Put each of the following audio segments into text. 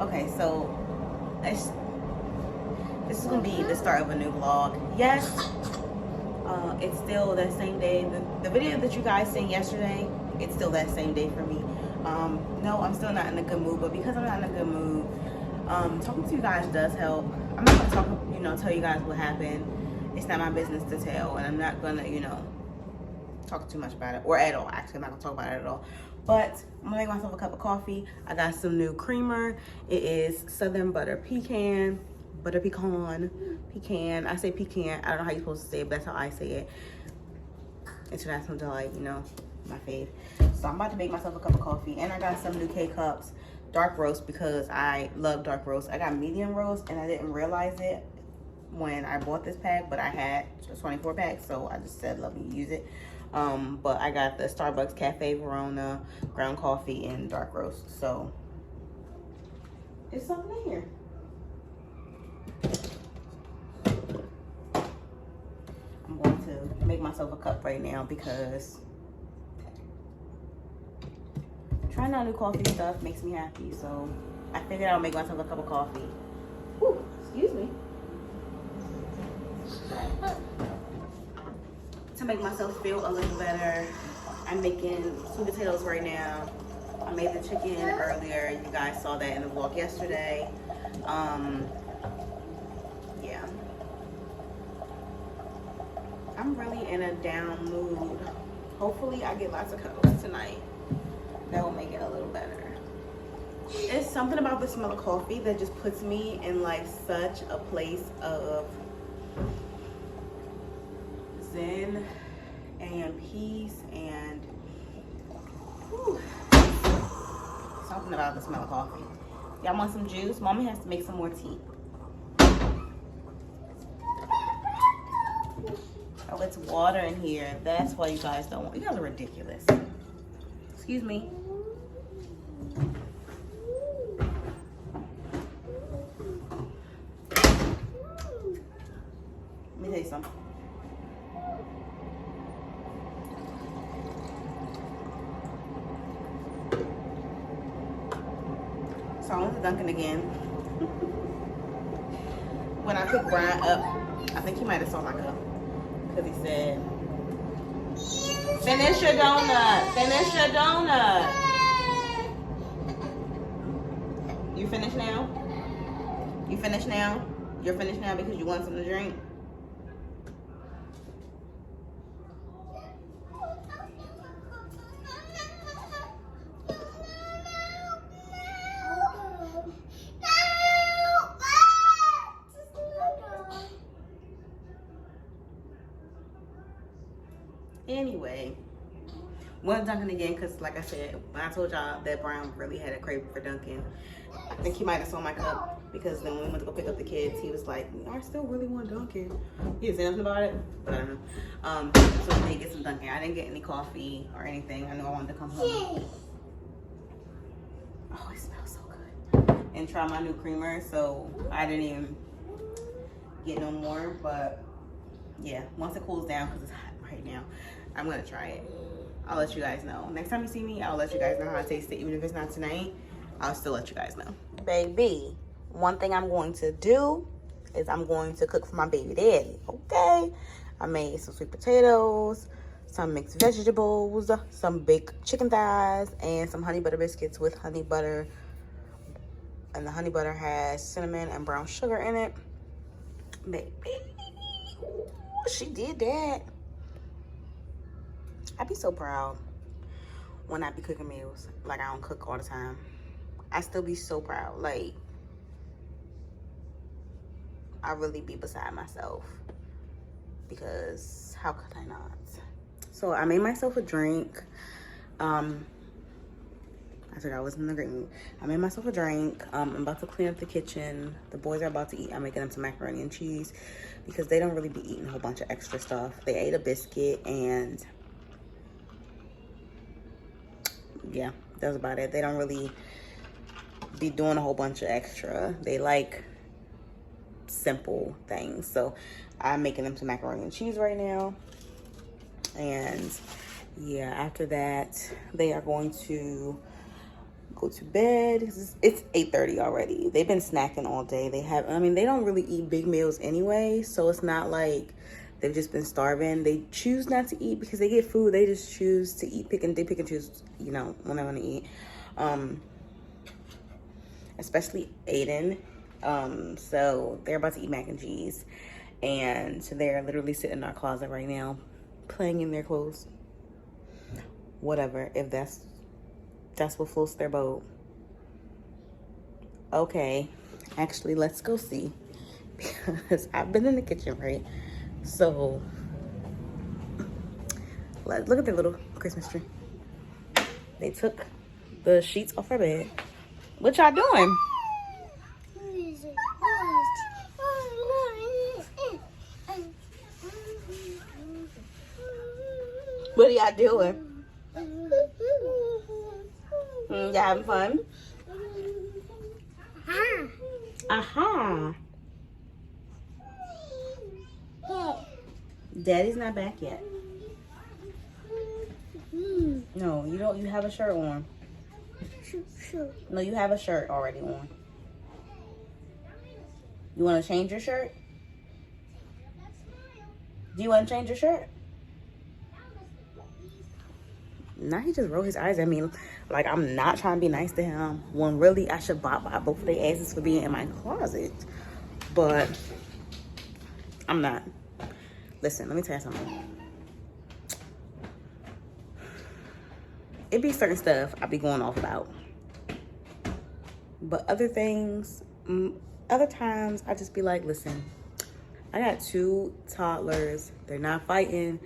Okay, so this is gonna be the start of a new vlog. Yes, it's still that same day. The video that you guys seen yesterday, it's still that same day for me. No, I'm still not in a good mood, but because I'm not in a good mood, talking to you guys does help. I'm not gonna talk, tell you guys what happened. It's not my business to tell, and I'm not gonna, talk too much about it, or at all. Actually, I'm not gonna talk about it at all. But I'm gonna make myself a cup of coffee. I got some new creamer. It is Southern Butter Pecan. I say pecan. I don't know how you're supposed to say it, but that's how I say it. International Delight, my fave. So I'm about to make myself a cup of coffee, and I got some new K-Cups, dark roast, because I love dark roast. I got medium roast, and I didn't realize it when I bought this pack, but I had a 24 pack, so I just said let me use it. But I got the Starbucks Cafe Verona ground coffee and dark roast, so it's something in here. I'm going to make myself a cup right now because trying out new coffee stuff makes me happy, so I figured I'll make myself a cup of coffee. Ooh, excuse me. To make myself feel a little better, I'm making sweet potatoes right now. I made the chicken earlier. You guys saw that in the vlog yesterday. Yeah. I'm really in a down mood. Hopefully I get lots of cuddles tonight. That will make it a little better. It's something about the smell of coffee that just puts me in like such a place of zen and peace and whew, something about the smell of coffee. Y'all want some juice? Mommy has to make some more tea. Oh, it's water in here. That's why you guys don't want. You guys are ridiculous. Excuse me. Let me tell you something. So I went to Dunkin' again. When I picked Brian up, I think he might have saw my cup. Because he said, finish your donut. Finish your donut. You finished now? You finished now? You're finished now because you want something to drink? Anyway, went to Dunkin' again because, like I said, when I told y'all that Brian really had a craving for Dunkin', I think he might have saw my cup because then when we went to go pick up the kids, he was like, I still really want Dunkin'. He didn't say nothing about it, but I don't know. So we did get some Dunkin'. I didn't get any coffee or anything. I knew I wanted to come home. Oh, it smells so good. And try my new creamer, so I didn't even get no more, but yeah, once it cools down, because it's hot right now, I'm gonna try it. I'll let you guys know. Next time you see me, I'll let you guys know how I taste it. Even if it's not tonight, I'll still let you guys know. Baby, one thing I'm going to do is I'm going to cook for my baby daddy, okay? I made some sweet potatoes, some mixed vegetables, some baked chicken thighs, and some honey butter biscuits with honey butter. And the honey butter has cinnamon and brown sugar in it. Baby, she did that. I'd be so proud when I be cooking meals. Like, I don't cook all the time. I still be so proud. Like, I really be beside myself. Because how could I not? So I made myself a drink. I said I was in a great mood. I made myself a drink. I'm about to clean up the kitchen. The boys are about to eat. I'm making them some macaroni and cheese because they don't really be eating a whole bunch of extra stuff. They ate a biscuit and yeah, that's about it. They don't really be doing a whole bunch of extra. They like simple things. So I'm making them some macaroni and cheese right now. And yeah, after that, they are going to go to bed. It's 8:30 already. They've been snacking all day. They don't really eat big meals anyway, so it's not like they've just been starving. They choose not to eat because they get food. They just choose to eat, they pick and choose, you know, when they want to eat. Especially Aidan. So they're about to eat mac and cheese, and they're literally sitting in our closet right now, playing in their clothes. Whatever, if that's what floats their boat. Okay, actually, let's go see, because I've been in the kitchen, right? So let's look at the little Christmas tree. They took the sheets off our bed. What y'all doing? What are y'all doing? Y'all having fun? Aha. Daddy's not back yet. No, you don't. You have a shirt on. No, you have a shirt already on. You want to change your shirt? Do you want to change your shirt? Now he just rolled his eyes at me like I'm not trying to be nice to him, when really I should bop both of their asses for being in my closet. But I'm not. Listen, let me tell you something. It be certain stuff I be going off about. But other things, other times I just be like, listen, I got 2 toddlers. They're not fighting.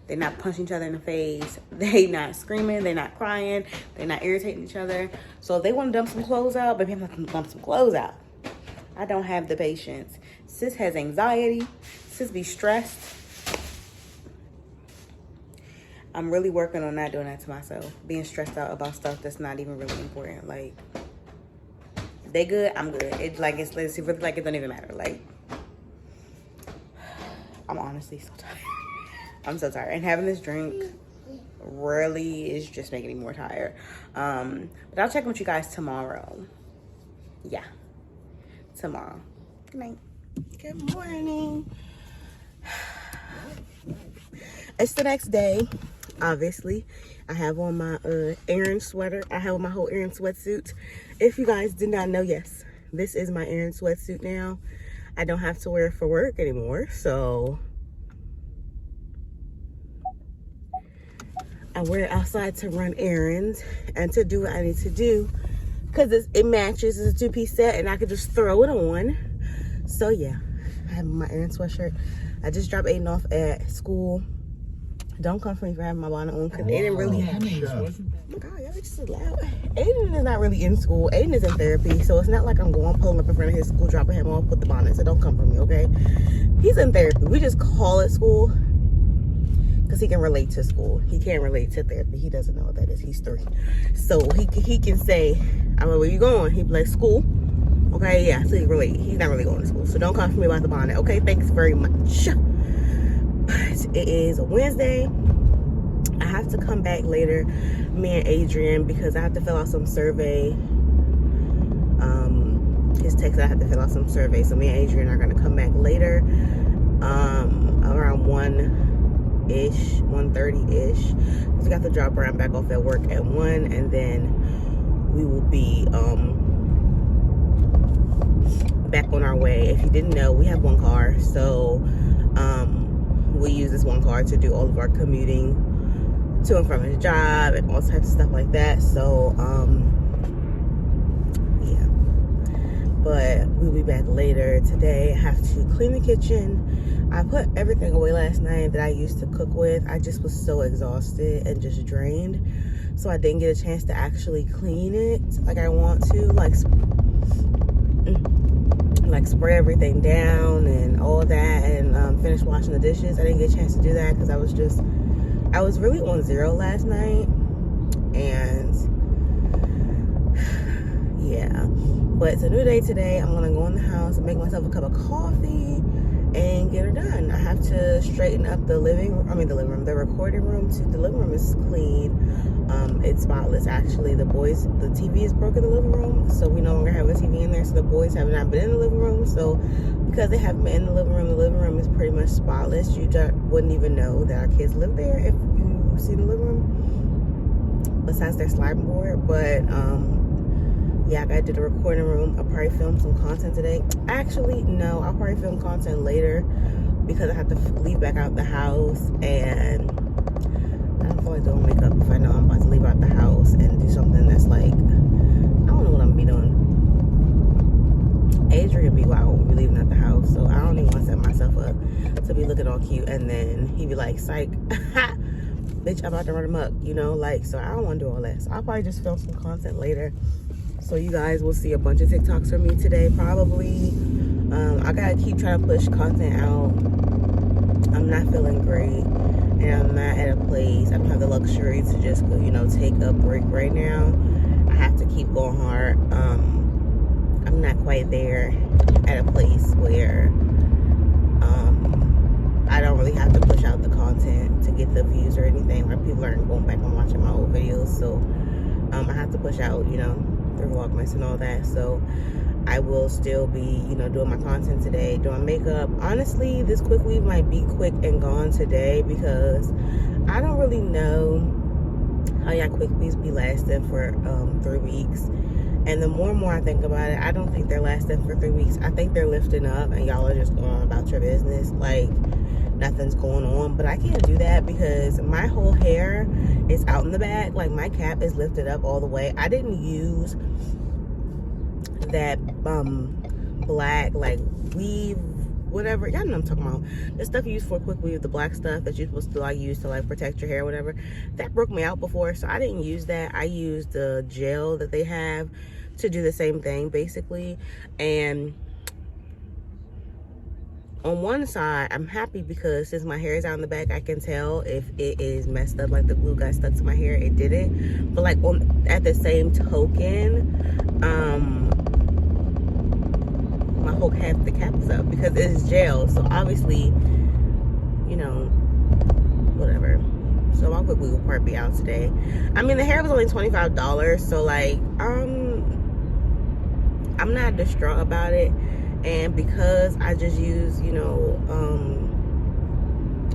They're not punching each other in the face. They not screaming. They're not crying. They're not irritating each other. So if they want to dump some clothes out, baby, I'm not going to dump some clothes out. I don't have the patience. Sis has anxiety. Sis be stressed. I'm really working on not doing that to myself. Being stressed out about stuff that's not even really important. Like, they good, I'm good. It's really like it don't even matter. Like, I'm honestly so tired. I'm so tired. And having this drink really is just making me more tired. But I'll check in with you guys tomorrow. Yeah, tomorrow. Good night. Good morning. It's the next day, obviously. I have on my Aidan sweater. I have on my whole Aidan sweatsuit. If you guys did not know, yes, this is my Aidan sweatsuit now. I don't have to wear it for work anymore, so I wear it outside to run errands and to do what I need to do, because it matches. It's a 2-piece set and I could just throw it on. So yeah, I have my Aidan sweatshirt. I just dropped Aidan off at school. Don't come for me for having my bonnet on, because Aidan really oh my god, y'all just so loud. Aidan is not really in school. Aidan is in therapy, so it's not like I'm pulling up in front of his school, dropping him off with the bonnet. So don't come for me, okay? He's in therapy. We just call it school because he can relate to school. He can't relate to therapy. He doesn't know what that is. He's 3. So he can say, I'm like, where you going? He'd be like, school. Okay, yeah, so he relate. He's not really going to school. So don't come for me about the bonnet, okay? Thanks very much. But it is a Wednesday. I have to come back later, me and Adrian, because I have to fill out some survey. His text, I have to fill out some survey. So me and Adrian are going to come back later, around 1-ish, 1:30-ish. We got to drop Brian back off at work at 1, and then we will be back on our way. If you didn't know, we have 1 car, so we use this 1 car to do all of our commuting to and from his job and all types of stuff like that. So yeah, but we'll be back later today. I have to clean the kitchen. I put everything away last night that I used to cook with. I just was so exhausted and just drained, so I didn't get a chance to actually clean it like I want to, like spray everything down and all that, and finish washing the dishes. I didn't get a chance to do that because I was really on 0 last night, and yeah. But it's a new day today. I'm gonna go in the house and make myself a cup of coffee and get her done. I have to straighten up the recording room too. The living room is clean. It's spotless actually. The TV is broken in the living room, so we no longer have a TV in there. So the boys have not been in the living room. So because they haven't been in the living room is pretty much spotless. You wouldn't even know that our kids live there if you see the living room, besides their sliding board. But yeah, I gotta do the recording room. I'll probably film some content today. Actually, no, I'll probably film content later because I have to leave back out the house, and I don't feel like doing makeup if I know I'm about to leave out the house and do something that's like, I don't know what I'm gonna be doing. Adrian be wild when we leaving out the house, so I don't even want to set myself up to be looking all cute, and then he be like, psych, bitch, I'm about to run him up, you know, like, so I don't want to do all that. So I'll probably just film some content later. So you guys will see a bunch of TikToks from me today, probably. I gotta keep trying to push content out. I'm not feeling great, and I'm not at a place. I don't have the luxury to just, you know, take a break right now. I have to keep going hard. I'm not quite there at a place where I don't really have to push out the content to get the views or anything, where people aren't going back and watching my old videos. So I have to push out, you know, through Vlogmas and all that. So I will still be, you know, doing my content today, doing makeup. Honestly, this quick weave might be quick and gone today because I don't really know how y'all quick weaves be lasting for 3 weeks. And the more and more I think about it, I don't think they're lasting for 3 weeks. I think they're lifting up and y'all are just going on about your business like nothing's going on. But I can't do that because my whole hair is out in the back. Like, my cap is lifted up all the way. I didn't use that black like weave, whatever, y'all know what I'm talking about, the stuff you use for a quick weave, the black stuff that you're supposed to like use to like protect your hair, whatever. That broke me out before, so I didn't use that. I used the gel that they have to do the same thing basically. And on one side, I'm happy because since my hair is out in the back, I can tell if it is messed up, like the glue got stuck to my hair. It didn't. But like at the same token, my whole the cap is up because it's gel. So obviously, you know, whatever. So my quick will part be out today. I mean, the hair was only $25, so like, I'm not distraught about it. And because I just use, you know,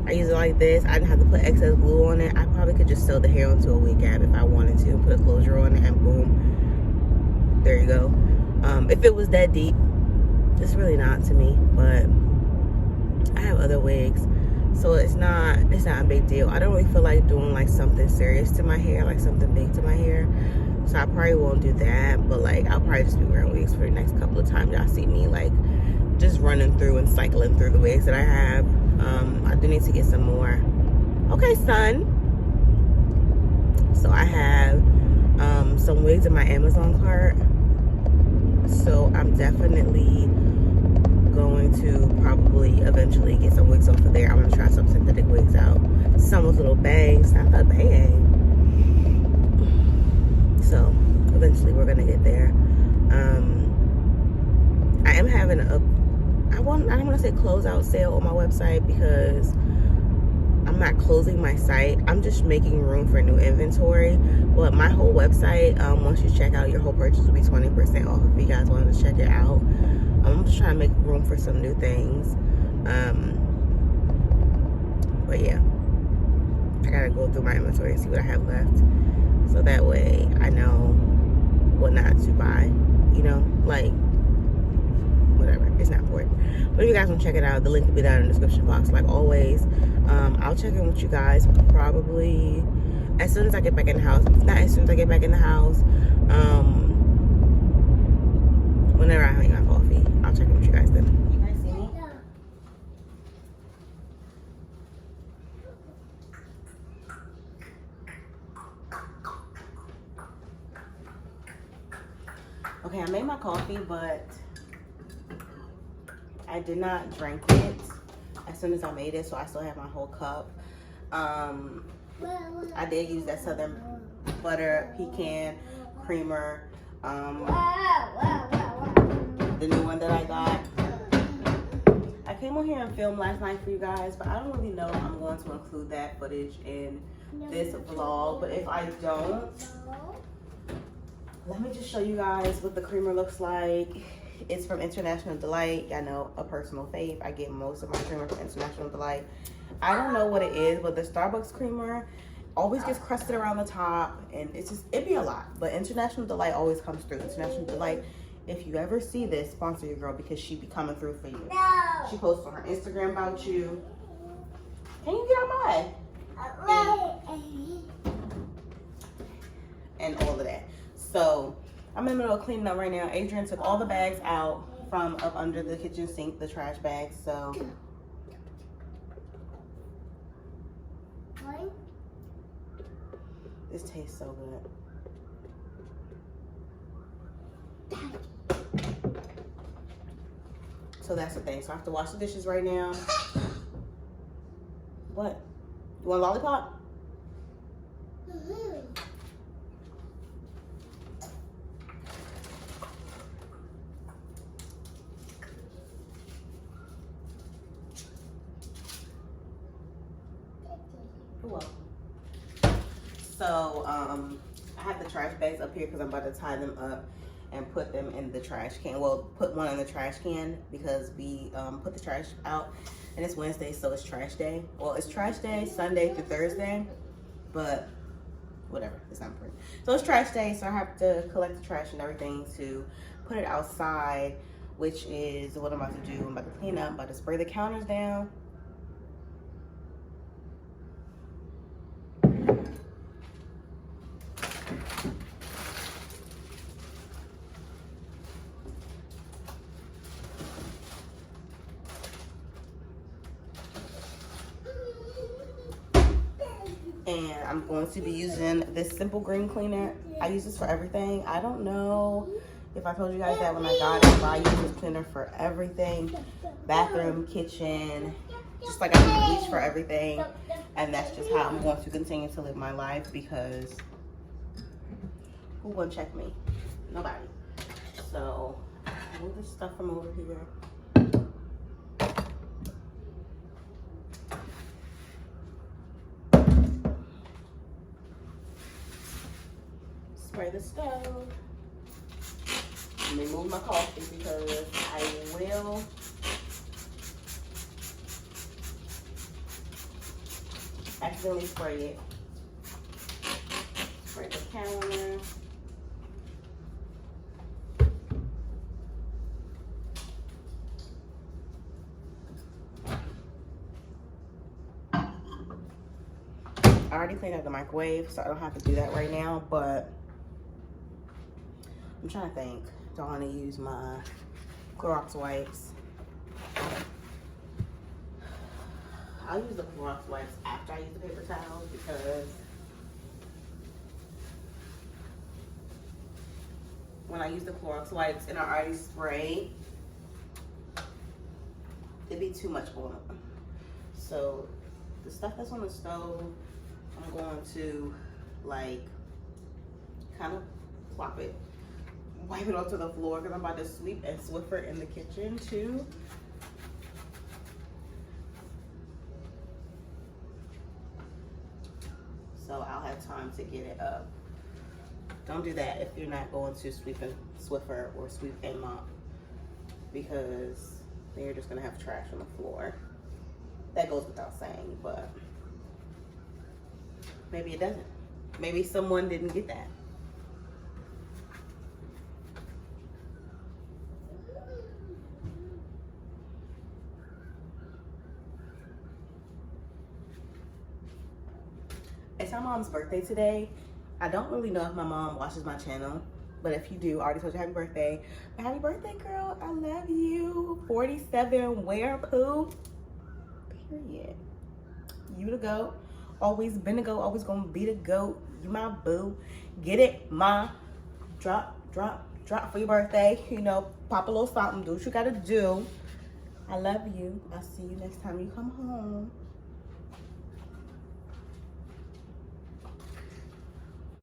I use it like this, I didn't have to put excess glue on it. I probably could just sew the hair onto a wig cap if I wanted to, put a closure on it, and boom, there you go. If it was that deep, it's really not to me, but I have other wigs, so it's not a big deal. I don't really feel like doing like something serious to my hair, like something big to my hair, so I probably won't do that. But like, I'll probably just be wearing wigs for the next couple of times y'all see me like just running through and cycling through the wigs that I have. I do need to get some more. Okay, son. So I have some wigs in my Amazon cart, so I'm definitely going to probably eventually get some wigs off of there. I'm gonna try some synthetic wigs out, some with little bangs, not a bang. So eventually we're gonna get there. I am having I don't want to say closeout sale on my website because I'm not closing my site. I'm just making room for new inventory. But my whole website, once you check out, your whole purchase will be 20% off if you guys wanted to check it out. I'm just trying to make room for some new things. But yeah, I gotta go through my inventory and see what I have left, so that way I know what not to buy, you know, like whatever, it's not important. But if you guys want to check it out, the link will be down in the description box like always. I'll check in with you guys probably as soon as I get back in the house. If not as soon as I get back in the house, whenever I make my coffee, I'll check in with you guys then. You guys see me? Okay, I made my coffee, but I did not drink it as soon as I made it, so I still have my whole cup. I did use that Southern Butter Pecan Creamer, the new one that I got. I came on here and filmed last night for you guys, but I don't really know if I'm going to include that footage in this vlog. But if I don't, let me just show you guys what the creamer looks like. It's from International Delight. I know, a personal fave. I get most of my creamer from International Delight. I don't know what it is, but the Starbucks creamer always gets crusted around the top, and it'd be a lot. But International Delight always comes through. International Delight, if you ever see this, sponsor your girl, because she be coming through for you. She posts on her Instagram about you. Can you get out my way? And all of that. So I'm in the middle of cleaning up right now. Adrian took all the bags out from up under the kitchen sink, the trash bags. So this tastes so good. So that's the thing. So I have to wash the dishes right now. What? You want a lollipop? You're welcome. So I have the trash bags up here because I'm about to tie them up and put them in the trash can. Well, put one in the trash can because we put the trash out, and it's Wednesday, so it's trash day. Well, it's trash day Sunday through Thursday, but whatever, it's not important. So it's trash day, so I have to collect the trash and everything to put it outside, which is what I'm about to do. I'm about to clean up, I'm about to spray the counters down. And I'm going to be using this simple green cleaner. I use this for everything. I don't know if I told you guys that when I got it, but I use this cleaner for everything. Bathroom, kitchen, just like I use bleach for everything. And that's just how I'm going to continue to live my life, because who will check me? Nobody. So move this stuff from over here. Spray the stove. Let me move my coffee because I will accidentally spray it. Spray the counter. I already cleaned out the microwave, so I don't have to do that right now, but I'm trying to think. Do I want to use my Clorox wipes? I'll use the Clorox wipes after I use the paper towels, because when I use the Clorox wipes and I already sprayed, it'd be too much oil. So the stuff that's on the stove, I'm going to like kind of plop it, wipe it onto the floor, because I'm about to sweep and Swiffer in the kitchen too. So I'll have time to get it up. Don't do that if you're not going to sweep and Swiffer or sweep and mop, because then you're just gonna have trash on the floor. That goes without saying, but maybe it doesn't. Maybe someone didn't get that. It's my mom's birthday today. I don't really know if my mom watches my channel, but if you do, I already told you happy birthday. But happy birthday, girl. I love you. 47, wear poo. Period. You the goat. Always been the goat. Always gonna be the goat. You my boo. Get it, ma. Drop for your birthday. You know, pop a little something. Do what you gotta do. I love you. I'll see you next time you come home.